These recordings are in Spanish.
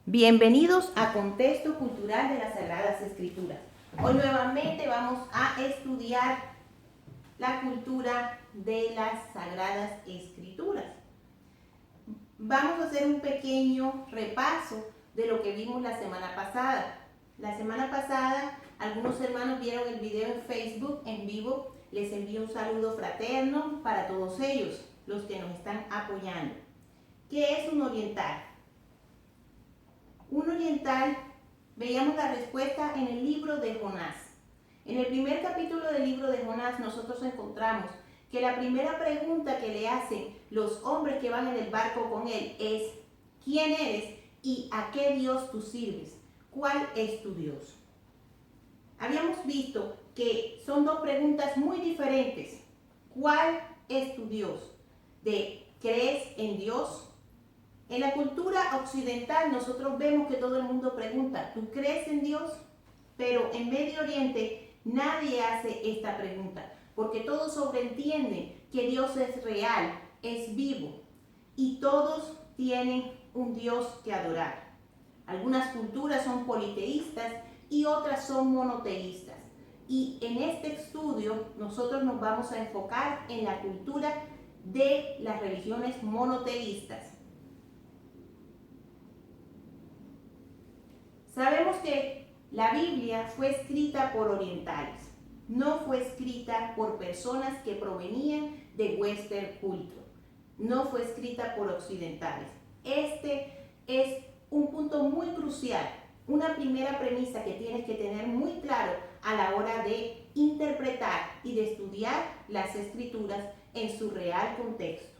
Bienvenidos a Contexto Cultural de las Sagradas Escrituras. Hoy nuevamente vamos a estudiar la cultura de las Sagradas Escrituras. Vamos a hacer un pequeño repaso de lo que vimos la semana pasada. La semana pasada algunos hermanos vieron el video en Facebook en vivo. Les envío un saludo fraterno para todos ellos, los que nos están apoyando. ¿Qué es un oriental? Un oriental, veíamos la respuesta en el libro de Jonás. En el primer capítulo del libro de Jonás nosotros encontramos que la primera pregunta que le hacen los hombres que van en el barco con él es: ¿quién eres y a qué Dios tú sirves? ¿Cuál es tu Dios? Habíamos visto que son dos preguntas muy diferentes. ¿Cuál es tu Dios? ¿Crees en Dios? En la cultura occidental nosotros vemos que todo el mundo pregunta: ¿tú crees en Dios? Pero en Medio Oriente nadie hace esta pregunta, porque todos sobreentienden que Dios es real, es vivo, y todos tienen un Dios que adorar. Algunas culturas son politeístas y otras son monoteístas. Y en este estudio nosotros nos vamos a enfocar en la cultura de las religiones monoteístas. Sabemos que la Biblia fue escrita por orientales, no fue escrita por personas que provenían de Western Culture, no fue escrita por occidentales. Este es un punto muy crucial, una primera premisa que tienes que tener muy claro a la hora de interpretar y de estudiar las escrituras en su real contexto.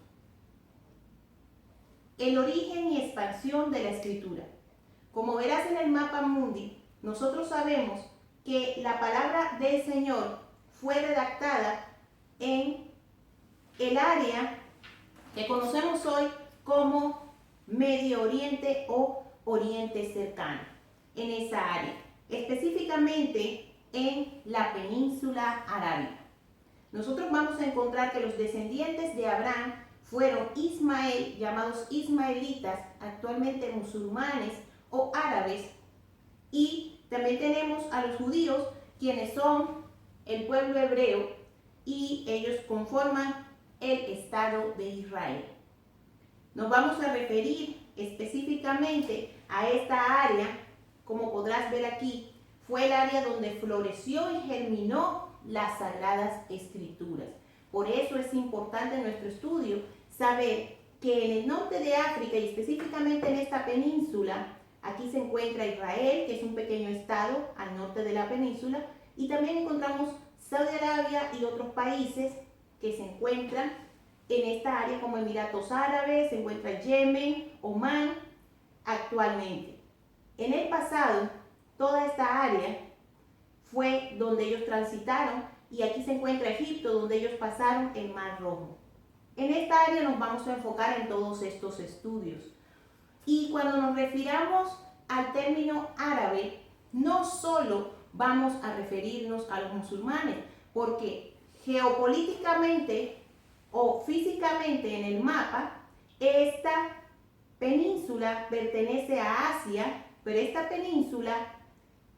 El origen y expansión de la escritura. Como verás en el mapa mundi, nosotros sabemos que la palabra del Señor fue redactada en el área que conocemos hoy como Medio Oriente o Oriente Cercano, en esa área, específicamente en la península arábiga. Nosotros vamos a encontrar que los descendientes de Abraham fueron Ismael, llamados ismaelitas, actualmente musulmanes o árabes, y también tenemos a los judíos, quienes son el pueblo hebreo, y ellos conforman el Estado de Israel. Nos vamos a referir específicamente a esta área. Como podrás ver aquí, fue el área donde floreció y germinó las Sagradas Escrituras. Por eso es importante en nuestro estudio saber que en el norte de África y específicamente en esta península, aquí se encuentra Israel, que es un pequeño estado al norte de la península, y también encontramos Saudi Arabia y otros países que se encuentran en esta área como Emiratos Árabes, se encuentra Yemen, Omán actualmente. En el pasado, toda esta área fue donde ellos transitaron, y aquí se encuentra Egipto, donde ellos pasaron el Mar Rojo. En esta área nos vamos a enfocar en todos estos estudios. Y cuando nos refiramos al término árabe, no solo vamos a referirnos a los musulmanes, porque geopolíticamente o físicamente en el mapa, esta península pertenece a Asia, pero esta península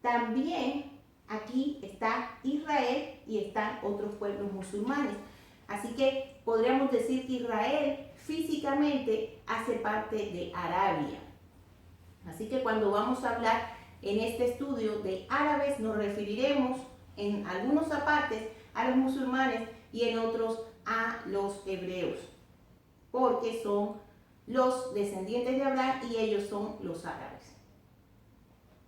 también, aquí está Israel y están otros pueblos musulmanes. Así que podríamos decir que Israel físicamente hace parte de Arabia. Así que cuando vamos a hablar en este estudio de árabes, nos referiremos en algunos apartes a los musulmanes y en otros a los hebreos, porque son los descendientes de Abraham y ellos son los árabes.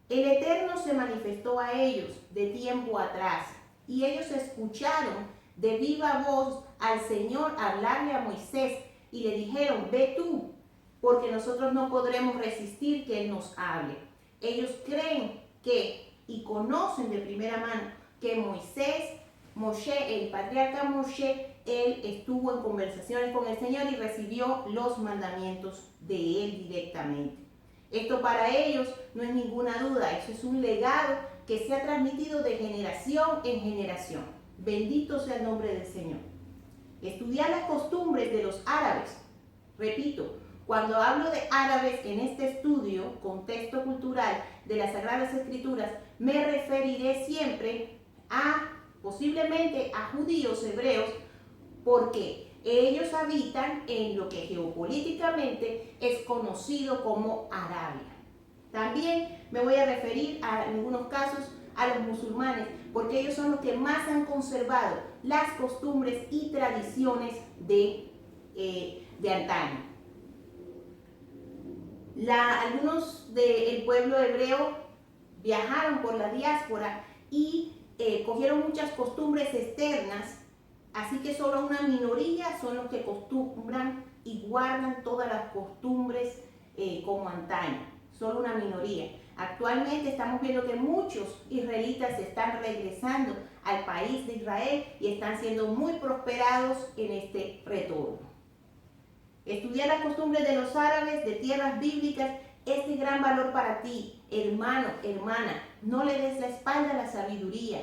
El Eterno se manifestó a ellos de tiempo atrás, y ellos escucharon de viva voz al Señor hablarle a Moisés, y le dijeron: ve tú, porque nosotros no podremos resistir que Él nos hable. Ellos creen que y conocen de primera mano que Moshe, el patriarca Moshe, él estuvo en conversaciones con el Señor y recibió los mandamientos de Él directamente. Esto para ellos no es ninguna duda, eso es un legado que se ha transmitido de generación en generación. Bendito sea el nombre del Señor. Estudiar las costumbres de los árabes, repito, Cuando hablo de árabes en este estudio, contexto cultural de las Sagradas Escrituras, me referiré siempre a, posiblemente a judíos hebreos, porque ellos habitan en lo que geopolíticamente es conocido como Arabia. También me voy a referir a, en algunos casos, a los musulmanes, porque ellos son los que más han conservado las costumbres y tradiciones de antaño. Algunos del pueblo hebreo viajaron por la diáspora y cogieron muchas costumbres externas, así que solo una minoría son los que acostumbran y guardan todas las costumbres como antaño, solo una minoría. Actualmente estamos viendo que muchos israelitas están regresando al país de Israel y están siendo muy prosperados en este retorno. Estudiar las costumbres de los árabes de tierras bíblicas es de gran valor para ti, hermano, hermana. No le des la espalda a la sabiduría.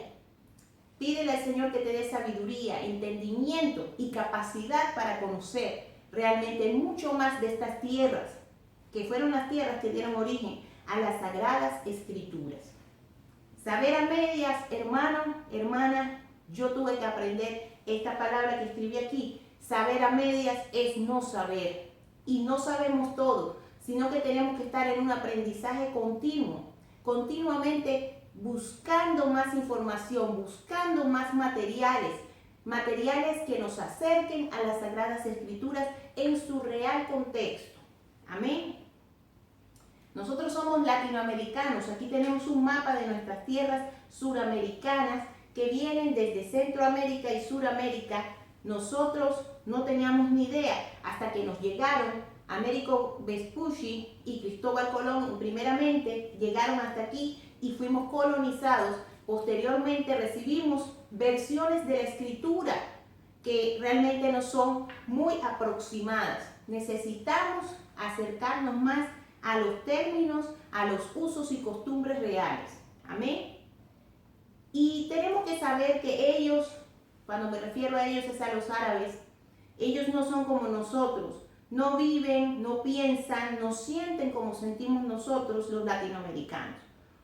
Pídele al Señor que te dé sabiduría, entendimiento y capacidad para conocer realmente mucho más de estas tierras, que fueron las tierras que dieron origen a las Sagradas Escrituras. Saber a medias, hermano, hermana, yo tuve que aprender esta palabra que escribí aquí. Saber a medias es no saber, y no sabemos todo, sino que tenemos que estar en un aprendizaje continuo, continuamente buscando más información, buscando más materiales que nos acerquen a las Sagradas Escrituras en su real contexto. Amén. Nosotros somos latinoamericanos, aquí tenemos un mapa de nuestras tierras suramericanas que vienen desde Centroamérica y Suramérica. Nosotros no teníamos ni idea hasta que nos llegaron Américo Vespucci y Cristóbal Colón, primeramente llegaron hasta aquí y fuimos colonizados. Posteriormente recibimos versiones de la escritura que realmente no son muy aproximadas. Necesitamos acercarnos más a los términos, a los usos y costumbres reales. Amén. Y tenemos que saber que ellos, cuando me refiero a ellos es a los árabes, ellos no son como nosotros. No viven, no piensan, no sienten como sentimos nosotros los latinoamericanos.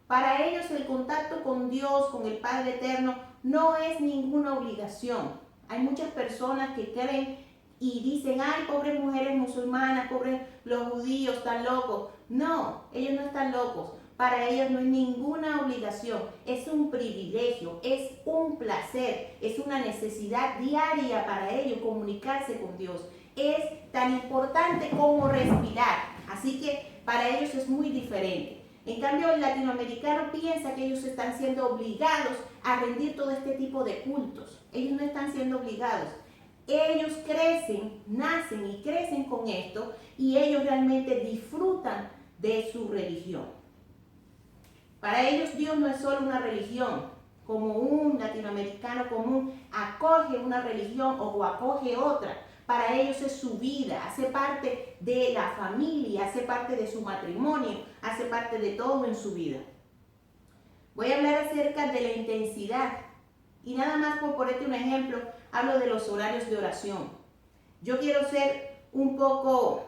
Para ellos el contacto con Dios, con el Padre Eterno, no es ninguna obligación. Hay muchas personas que creen y dicen, ay, pobres mujeres musulmanas, pobres los judíos, están locos. No, ellos no están locos. Para ellos no es ninguna obligación, es un privilegio, es un placer, es una necesidad diaria para ellos comunicarse con Dios. Es tan importante como respirar, así que para ellos es muy diferente. En cambio, el latinoamericano piensa que ellos están siendo obligados a rendir todo este tipo de cultos. Ellos no están siendo obligados. Ellos crecen, nacen y crecen con esto y ellos realmente disfrutan de su religión. Para ellos Dios no es solo una religión, como un latinoamericano común acoge una religión o acoge otra. Para ellos es su vida, hace parte de la familia, hace parte de su matrimonio, hace parte de todo en su vida. Voy a hablar acerca de la intensidad y nada más por ponerte un ejemplo, hablo de los horarios de oración. Yo quiero ser un poco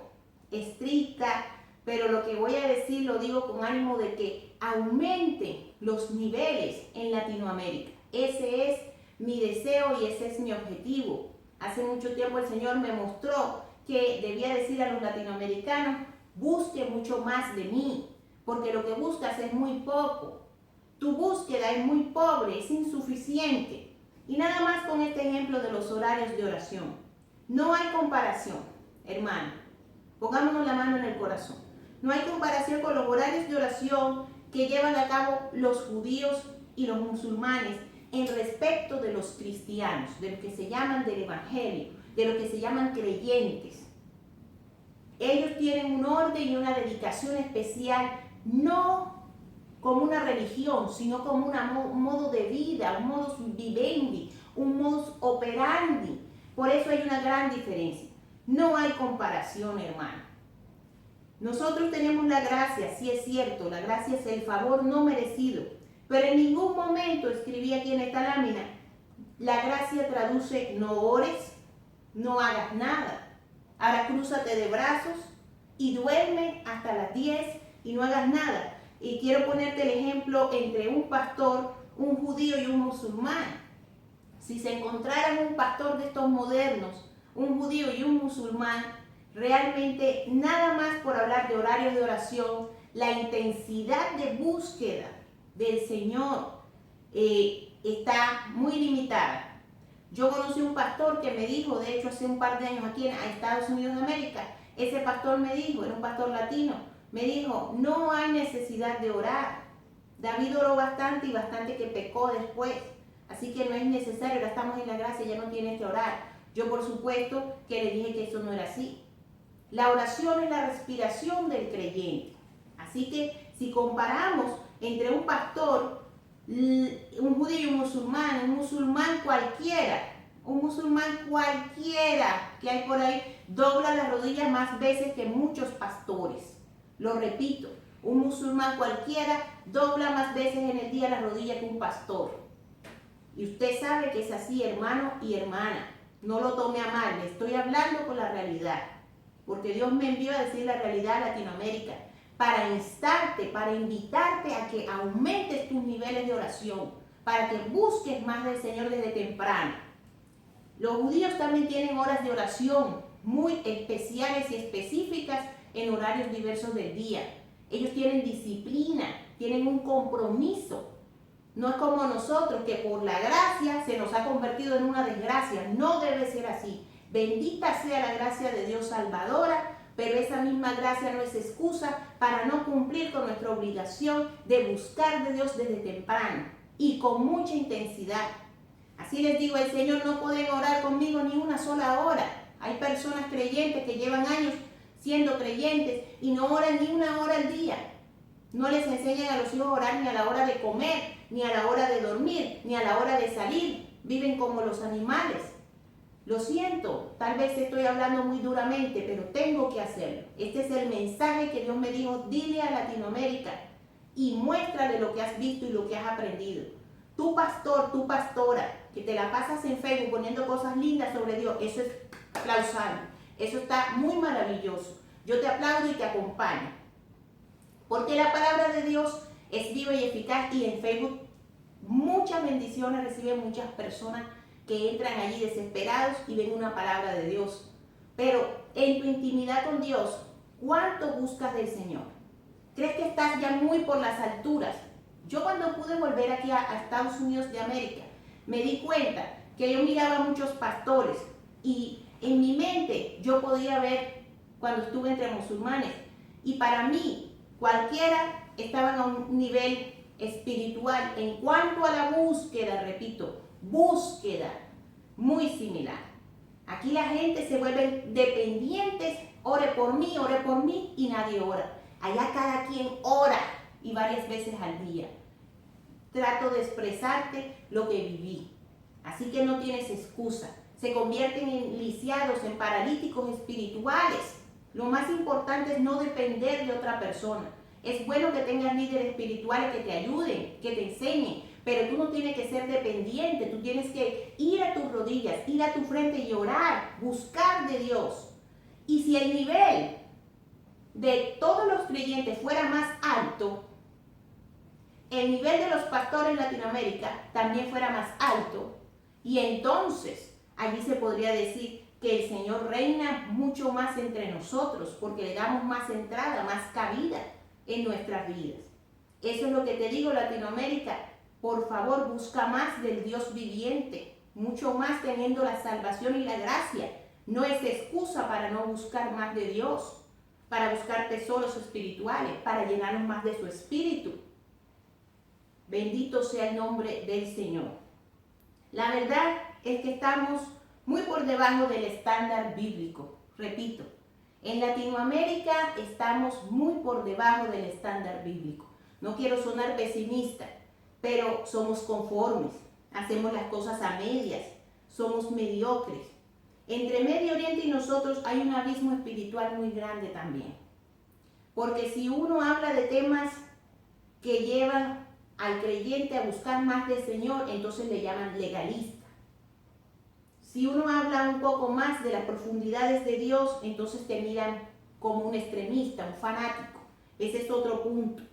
estricta, pero lo que voy a decir lo digo con ánimo de que aumente los niveles en Latinoamérica. Ese es mi deseo y ese es mi objetivo. Hace mucho tiempo el Señor me mostró que debía decir a los latinoamericanos, busque mucho más de mí, porque lo que buscas es muy poco. Tu búsqueda es muy pobre, es insuficiente. Y nada más con este ejemplo de los horarios de oración. No hay comparación, hermano. Pongámonos la mano en el corazón. No hay comparación con los horarios de oración que llevan a cabo los judíos y los musulmanes en respecto de los cristianos, de los que se llaman del evangelio, de los que se llaman creyentes. Ellos tienen un orden y una dedicación especial, no como una religión, sino como un modo de vida, un modus vivendi, un modus operandi. Por eso hay una gran diferencia. No hay comparación, hermano. Nosotros tenemos la gracia, sí es cierto, la gracia es el favor no merecido, pero en ningún momento, escribí aquí en esta lámina, la gracia traduce no ores, no hagas nada, ahora crúzate de brazos, y duerme hasta las 10 y no hagas nada. Y quiero ponerte el ejemplo entre un pastor, un judío y un musulmán. Si se encontraran un pastor de estos modernos, un judío y un musulmán, realmente nada más por hablar de horarios de oración, la intensidad de búsqueda del Señor está muy limitada. Yo conocí un pastor que me dijo, de hecho hace un par de años aquí en Estados Unidos de América, ese pastor me dijo, era un pastor latino, me dijo, no hay necesidad de orar. David oró bastante y bastante que pecó después. Así que no es necesario, ahora estamos en la gracia, ya no tienes que orar. Yo por supuesto que le dije que eso no era así. La oración es la respiración del creyente. Así que si comparamos entre un pastor, un judío y un musulmán cualquiera que hay por ahí, dobla las rodillas más veces que muchos pastores. Lo repito, un musulmán cualquiera dobla más veces en el día las rodillas que un pastor. Y usted sabe que es así, hermano y hermana. No lo tome a mal, le estoy hablando con la realidad. Porque Dios me envió a decir la realidad a Latinoamérica, para instarte, para invitarte a que aumentes tus niveles de oración, para que busques más del Señor desde temprano. Los judíos también tienen horas de oración muy especiales y específicas en horarios diversos del día. Ellos tienen disciplina, tienen un compromiso. No es como nosotros, que por la gracia se nos ha convertido en una desgracia. No debe ser así. Bendita sea la gracia de Dios salvadora, pero esa misma gracia no es excusa para no cumplir con nuestra obligación de buscar de Dios desde temprano y con mucha intensidad. Así les digo, el Señor no pueden orar conmigo ni una sola hora. Hay personas creyentes que llevan años siendo creyentes y no oran ni una hora al día. No les enseñan a los hijos a orar ni a la hora de comer, ni a la hora de dormir, ni a la hora de salir. Viven como los animales. Lo siento, tal vez estoy hablando muy duramente, pero tengo que hacerlo. Este es el mensaje que Dios me dijo, dile a Latinoamérica y muéstrale lo que has visto y lo que has aprendido. Tu pastor, tu pastora, que te la pasas en Facebook poniendo cosas lindas sobre Dios, eso es aplausable. Eso está muy maravilloso. Yo te aplaudo y te acompaño. Porque la palabra de Dios es viva y eficaz, y en Facebook muchas bendiciones reciben muchas personas que entran allí desesperados y ven una palabra de Dios. Pero en tu intimidad con Dios, ¿cuánto buscas del Señor? ¿Crees que estás ya muy por las alturas? Yo cuando pude volver aquí a Estados Unidos de América, me di cuenta que yo miraba a muchos pastores y en mi mente yo podía ver cuando estuve entre musulmanes, y para mí cualquiera estaban a un nivel espiritual en cuanto a la búsqueda, repito, búsqueda muy similar. Aquí la gente se vuelve dependientes, ore por mí y nadie ora. Allá cada quien ora y varias veces al día. Trato de expresarte lo que viví. Así que no tienes excusa. Se convierten en lisiados, en paralíticos espirituales. Lo más importante es no depender de otra persona. Es bueno que tengas líderes espirituales que te ayuden, que te enseñen, pero tú no tienes que ser dependiente. Tú tienes que ir a tus rodillas, ir a tu frente y orar, buscar de Dios. Y si el nivel de todos los creyentes fuera más alto, el nivel de los pastores en Latinoamérica también fuera más alto, y entonces allí se podría decir que el Señor reina mucho más entre nosotros, porque le damos más entrada, más cabida en nuestras vidas. Eso es lo que te digo, Latinoamérica. Por favor, busca más del Dios viviente, mucho más teniendo la salvación y la gracia. No es excusa para no buscar más de Dios, para buscar tesoros espirituales, para llenarnos más de su espíritu. Bendito sea el nombre del Señor. La verdad es que estamos muy por debajo del estándar bíblico. Repito, en Latinoamérica estamos muy por debajo del estándar bíblico. No quiero sonar pesimista, pero somos conformes, hacemos las cosas a medias, somos mediocres. Entre Medio Oriente y nosotros hay un abismo espiritual muy grande también. Porque si uno habla de temas que llevan al creyente a buscar más del Señor, entonces le llaman legalista. Si uno habla un poco más de las profundidades de Dios, entonces te miran como un extremista, un fanático. Ese es otro punto.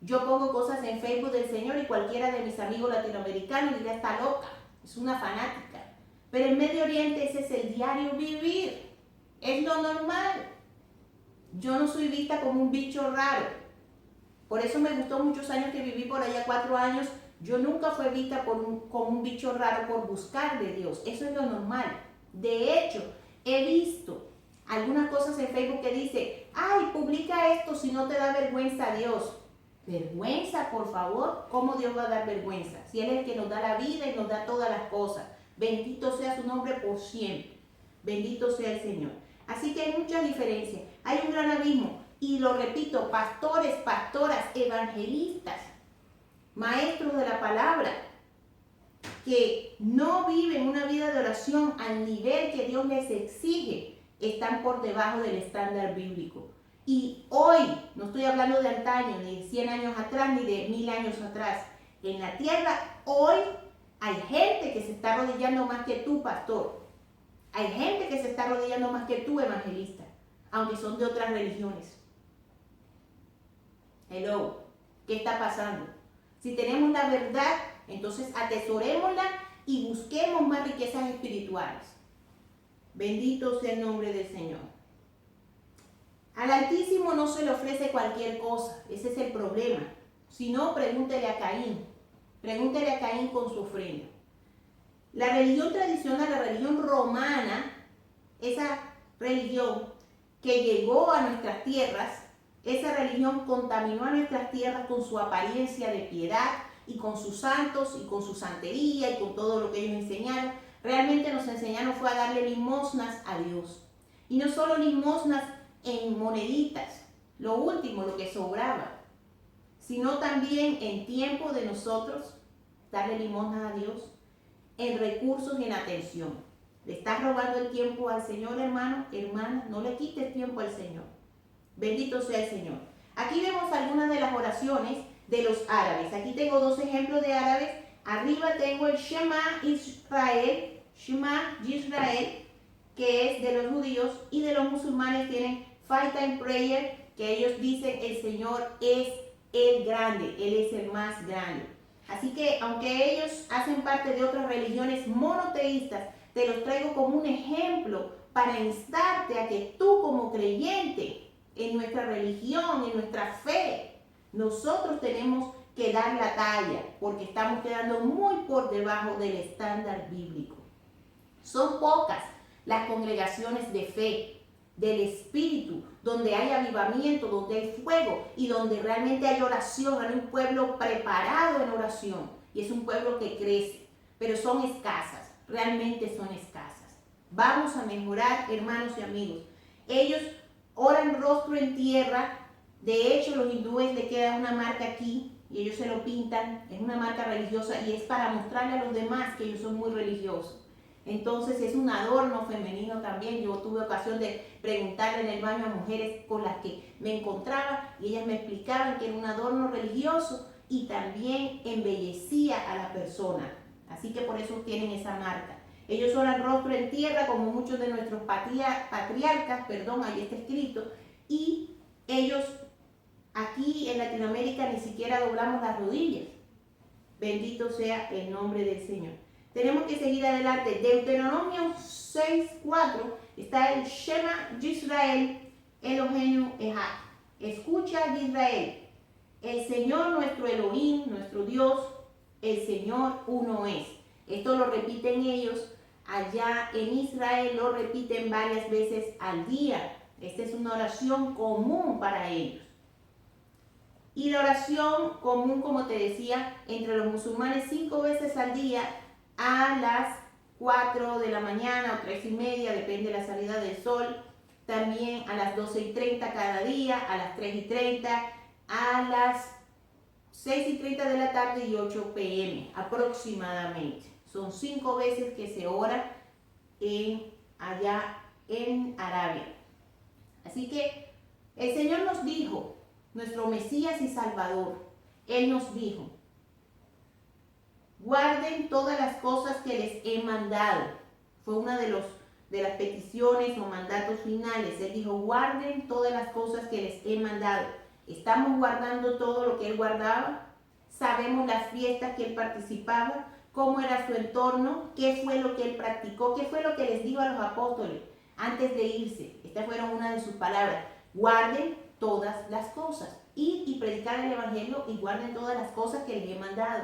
Yo pongo cosas en Facebook del Señor y cualquiera de mis amigos latinoamericanos diría, está loca, es una fanática. Pero en Medio Oriente ese es el diario vivir, es lo normal. Yo no soy vista como un bicho raro. Por eso me gustó muchos años que viví por allá, 4 años. Yo nunca fui vista como un bicho raro por buscar de Dios. Eso es lo normal. De hecho, he visto algunas cosas en Facebook que dice, ay, publica esto si no te da vergüenza a Dios. Vergüenza, por favor. ¿Cómo Dios va a dar vergüenza? Si Él es el que nos da la vida y nos da todas las cosas. Bendito sea su nombre por siempre. Bendito sea el Señor. Así que hay muchas diferencias. Hay un gran abismo. Y lo repito, pastores, pastoras, evangelistas, maestros de la palabra, que no viven una vida de oración al nivel que Dios les exige, están por debajo del estándar bíblico. Y hoy, no estoy hablando de antaño, ni de 100 años atrás, ni de 1000 años atrás. En la tierra, hoy hay gente que se está arrodillando más que tú, pastor. Hay gente que se está arrodillando más que tú, evangelista, aunque son de otras religiones. Hello, ¿qué está pasando? Si tenemos la verdad, entonces atesorémosla y busquemos más riquezas espirituales. Bendito sea el nombre del Señor. Al Altísimo no se le ofrece cualquier cosa, ese es el problema. Si no, pregúntele a Caín. Pregúntele a Caín con su ofrenda. La religión tradicional, la religión romana, esa religión que llegó a nuestras tierras, esa religión contaminó a nuestras tierras con su apariencia de piedad y con sus santos y con su santería y con todo lo que ellos enseñaron. Realmente nos enseñaron fue a darle limosnas a Dios. Y no solo limosnas en moneditas, lo último, lo que sobraba, sino también en tiempo de nosotros darle limosnas a Dios, en recursos y en atención. Le estás robando el tiempo al Señor, hermano, hermana, no le quites tiempo al Señor. Bendito sea el Señor. Aquí vemos algunas de las oraciones de los árabes. Aquí tengo 2 ejemplos de árabes. Arriba tengo el Shema Israel, que es de los judíos, y de los musulmanes tienen Five Time Prayer, que ellos dicen el Señor es el grande, Él es el más grande. Así que aunque ellos hacen parte de otras religiones monoteístas, te los traigo como un ejemplo para instarte a que tú como creyente en nuestra religión, en nuestra fe, nosotros tenemos que dar la talla, porque estamos quedando muy por debajo del estándar bíblico. Son pocas las congregaciones de fe, del Espíritu, donde hay avivamiento, donde hay fuego y donde realmente hay oración. Hay un pueblo preparado en oración y es un pueblo que crece, pero son escasas, realmente son escasas. Vamos a mejorar, hermanos y amigos. Ellos oran rostro en tierra. De hecho, los hindúes le queda una marca aquí y ellos se lo pintan, es una marca religiosa y es para mostrarle a los demás que ellos son muy religiosos. Entonces es un adorno femenino también. Yo tuve ocasión de preguntarle en el baño a mujeres con las que me encontraba y ellas me explicaban que era un adorno religioso y también embellecía a la persona. Así que por eso tienen esa marca. Ellos oran rostro en tierra como muchos de nuestros patriarcas, ahí está escrito, y ellos aquí en Latinoamérica ni siquiera doblamos las rodillas. Bendito sea el nombre del Señor. Tenemos que seguir adelante. Deuteronomio 6:4 está el Shema Yisrael Eloheinu Echad. Escucha, Israel, el Señor nuestro Elohim, nuestro Dios, el Señor uno es. Esto lo repiten ellos. Allá en Israel lo repiten varias veces al día. Esta es una oración común para ellos. Y la oración común, como te decía, entre los musulmanes 5 veces al día a las 4 de la mañana o 3:30, depende de la salida del sol. También a las 12:30 cada día, a las 3:30, a las 6:30 de la tarde y 8 p.m. aproximadamente. Son 5 veces que se ora allá en Arabia. Así que el Señor nos dijo, nuestro Mesías y Salvador, Él nos dijo, guarden todas las cosas que les he mandado. Fue una de de las peticiones o mandatos finales. Él dijo, guarden todas las cosas que les he mandado. ¿Estamos guardando todo lo que él guardaba? ¿Sabemos las fiestas que él participaba? ¿Cómo era su entorno? ¿Qué fue lo que él practicó? ¿Qué fue lo que les dijo a los apóstoles antes de irse? Estas fueron una de sus palabras. Guarden todas las cosas. Ir y predicar el evangelio y guarden todas las cosas que les he mandado.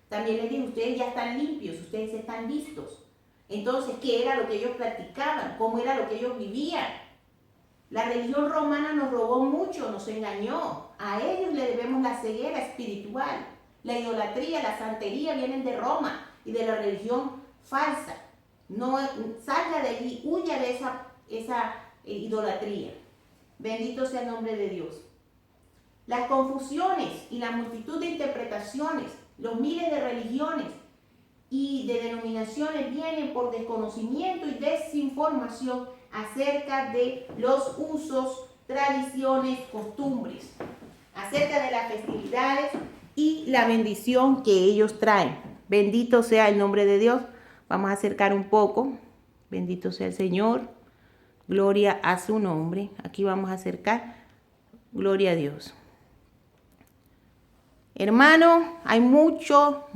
También les dijo, ustedes ya están limpios, ustedes están listos. Entonces, ¿qué era lo que ellos practicaban? ¿Cómo era lo que ellos vivían? La religión romana nos robó mucho, nos engañó. A ellos le debemos la ceguera espiritual. La idolatría, la santería vienen de Roma y de la religión falsa. No salga de allí, huya de esa idolatría. Bendito sea el nombre de Dios. Las confusiones y la multitud de interpretaciones, los miles de religiones y de denominaciones vienen por desconocimiento y desinformación acerca de los usos, tradiciones, costumbres, acerca de las festividades y la bendición que ellos traen. Bendito sea el nombre de Dios. Vamos a acercar un poco. Bendito sea el Señor. Gloria a su nombre. Aquí vamos a acercar. Gloria a Dios. Hermano, hay mucho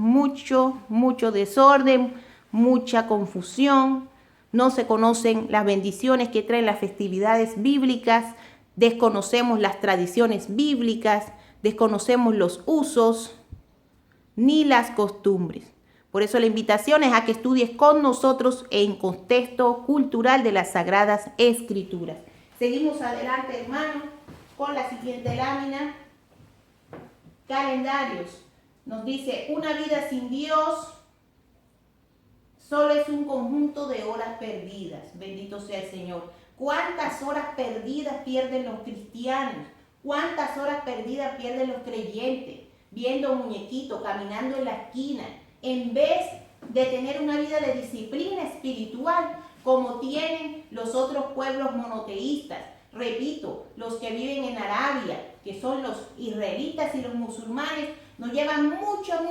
desorden, mucha confusión. No se conocen las bendiciones que traen las festividades bíblicas. Desconocemos las tradiciones bíblicas. Desconocemos los usos ni las costumbres. Por eso la invitación es a que estudies con nosotros en contexto cultural de las Sagradas Escrituras. Seguimos adelante, hermano, con la siguiente lámina. Calendarios. Nos dice, una vida sin Dios solo es un conjunto de horas perdidas. Bendito sea el Señor. ¿Cuántas horas perdidas pierden los cristianos? ¿Cuántas horas perdidas pierden los creyentes? Viendo muñequitos, caminando en la esquina, en vez de tener una vida de disciplina espiritual como tienen los otros pueblos monoteístas. Repito, los que viven en Arabia, que son los israelitas y los musulmanes, nos llevan mucha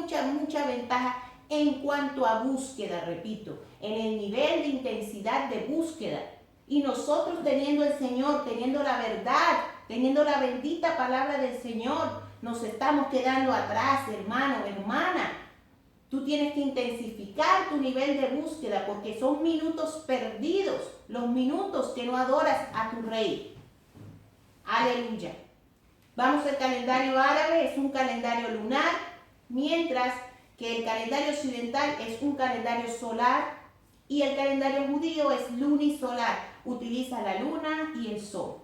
ventaja en cuanto a búsqueda, repito, en el nivel de intensidad de búsqueda. Y nosotros teniendo el Señor, teniendo la verdad, teniendo la bendita palabra del Señor, nos estamos quedando atrás, hermano, hermana. Tú tienes que intensificar tu nivel de búsqueda porque son minutos perdidos, los minutos que no adoras a tu Rey. Aleluya. Vamos al calendario árabe, es un calendario lunar, mientras que el calendario occidental es un calendario solar y el calendario judío es lunisolar, utiliza la luna y el sol.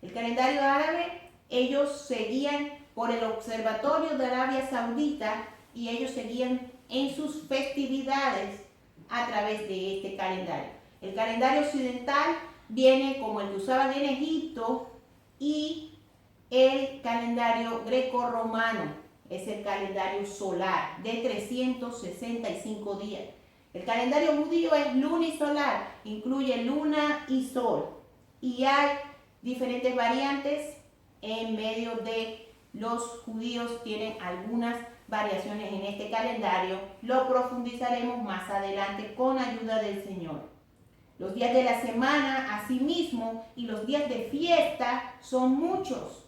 El calendario árabe, ellos seguían por el Observatorio de Arabia Saudita y ellos seguían en sus festividades a través de este calendario. El calendario occidental viene como el que usaban en Egipto y el calendario greco-romano es el calendario solar de 365 días. El calendario judío es lunisolar, incluye luna y sol. Y hay diferentes variantes en medio de los judíos, tienen algunas variaciones en este calendario. Lo profundizaremos más adelante con ayuda del Señor. Los días de la semana, asimismo, y los días de fiesta son muchos.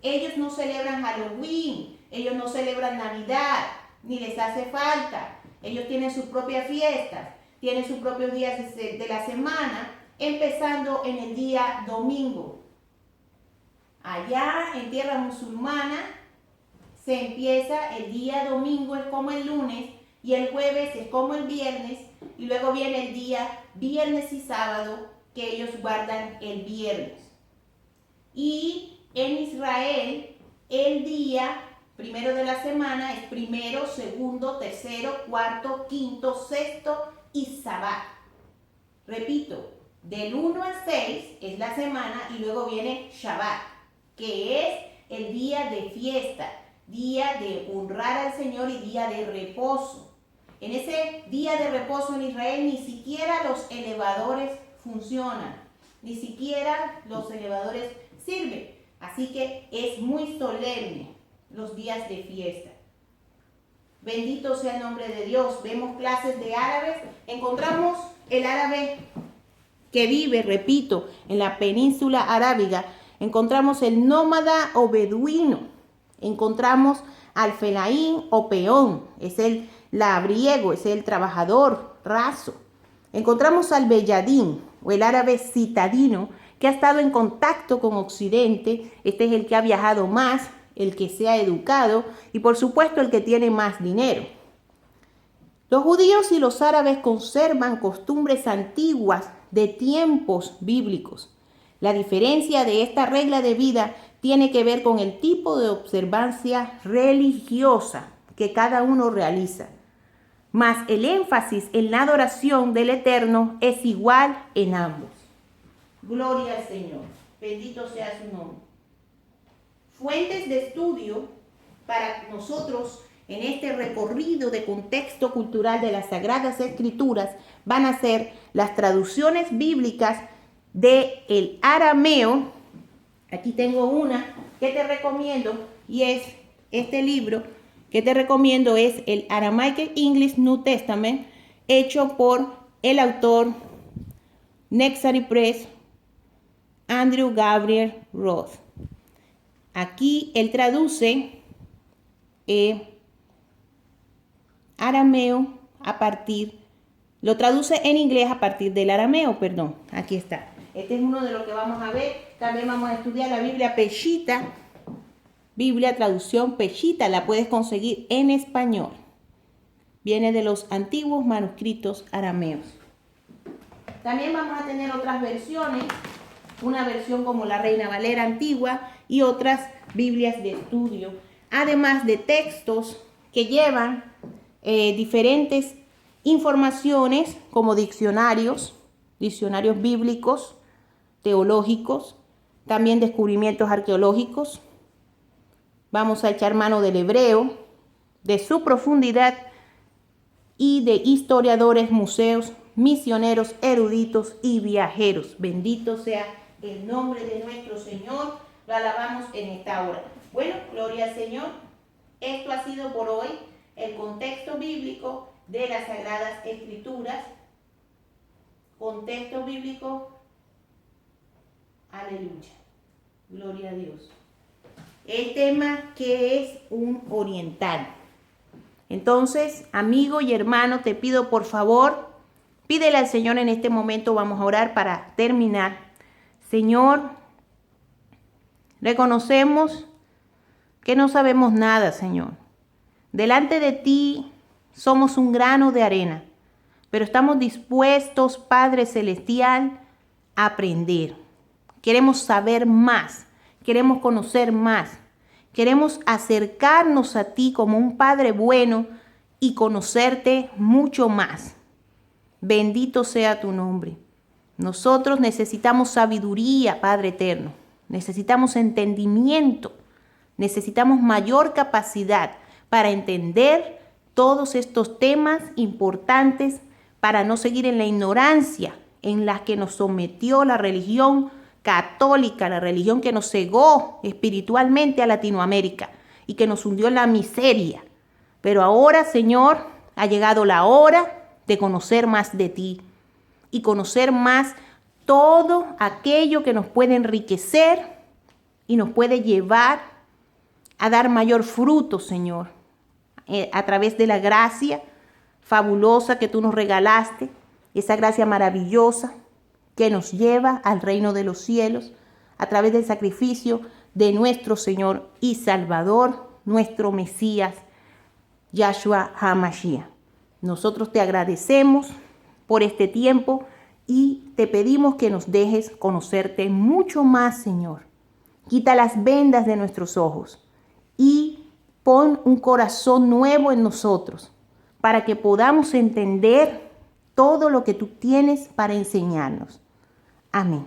Ellos no celebran Halloween, ellos no celebran Navidad, ni les hace falta. Ellos tienen sus propias fiestas, tienen sus propios días de la semana, empezando en el día domingo. Allá en tierra musulmana se empieza el día domingo, es como el lunes, y el jueves es como el viernes, y luego viene el día viernes y sábado, que ellos guardan el viernes. Y en Israel, el día primero de la semana es primero, segundo, tercero, cuarto, quinto, sexto y Sabbat. Repito, del 1 al 6 es la semana y luego viene Shabbat, que es el día de fiesta, día de honrar al Señor y día de reposo. En ese día de reposo en Israel ni siquiera los elevadores funcionan, ni siquiera los elevadores sirven. Así que es muy solemne los días de fiesta. Bendito sea el nombre de Dios. Vemos clases de árabes. Encontramos el árabe que vive, repito, en la península arábiga. Encontramos el nómada o beduino. Encontramos al felaín o peón, es el labriego, es el trabajador raso. Encontramos al belladín o el árabe citadino, que ha estado en contacto con Occidente. Este es el que ha viajado más, el que se ha educado y por supuesto el que tiene más dinero. Los judíos y los árabes conservan costumbres antiguas de tiempos bíblicos. La diferencia de esta regla de vida tiene que ver con el tipo de observancia religiosa que cada uno realiza. Mas el énfasis en la adoración del Eterno es igual en ambos. Gloria al Señor. Bendito sea su nombre. Fuentes de estudio para nosotros en este recorrido de contexto cultural de las Sagradas Escrituras van a ser las traducciones bíblicas del arameo. Aquí tengo una que te recomiendo y es este libro que te recomiendo, es el Aramaic English New Testament, hecho por el autor Nexary Press, Andrew Gabriel Roth. Aquí él traduce arameo lo traduce en inglés a partir del arameo, perdón. Aquí está. Este es uno de los que vamos a ver. También vamos a estudiar la Biblia Peshitta. Biblia traducción Peshitta, la puedes conseguir en español. Viene de los antiguos manuscritos arameos. También vamos a tener otras versiones, una versión como la Reina Valera antigua y otras Biblias de estudio, además de textos que llevan diferentes informaciones como diccionarios bíblicos, teológicos, también descubrimientos arqueológicos. Vamos a echar mano del hebreo, de su profundidad y de historiadores, museos, misioneros, eruditos y viajeros. Bendito sea el nombre de nuestro Señor. Lo alabamos en esta hora. Bueno, gloria al Señor. Esto ha sido por hoy el contexto bíblico de las Sagradas Escrituras. Contexto bíblico. Aleluya. Gloria a Dios. El tema que es un oriental. Entonces, amigo y hermano, te pido por favor, pídele al Señor en este momento, vamos a orar para terminar. Señor, reconocemos que no sabemos nada, Señor. Delante de ti somos un grano de arena, pero estamos dispuestos, Padre Celestial, a aprender. Queremos saber más. Queremos conocer más. Queremos acercarnos a ti como un Padre bueno y conocerte mucho más. Bendito sea tu nombre. Nosotros necesitamos sabiduría, Padre eterno. Necesitamos entendimiento. Necesitamos mayor capacidad para entender todos estos temas importantes, para no seguir en la ignorancia en la que nos sometió la religión católica, la religión que nos cegó espiritualmente a Latinoamérica y que nos hundió en la miseria. Pero ahora, Señor, ha llegado la hora de conocer más de ti y conocer más todo aquello que nos puede enriquecer y nos puede llevar a dar mayor fruto, Señor, a través de la gracia fabulosa que tú nos regalaste, esa gracia maravillosa que nos lleva al reino de los cielos a través del sacrificio de nuestro Señor y Salvador, nuestro Mesías, Yahshua HaMashiach. Nosotros te agradecemos por este tiempo y te pedimos que nos dejes conocerte mucho más, Señor. Quita las vendas de nuestros ojos y pon un corazón nuevo en nosotros para que podamos entender todo lo que tú tienes para enseñarnos. Amén.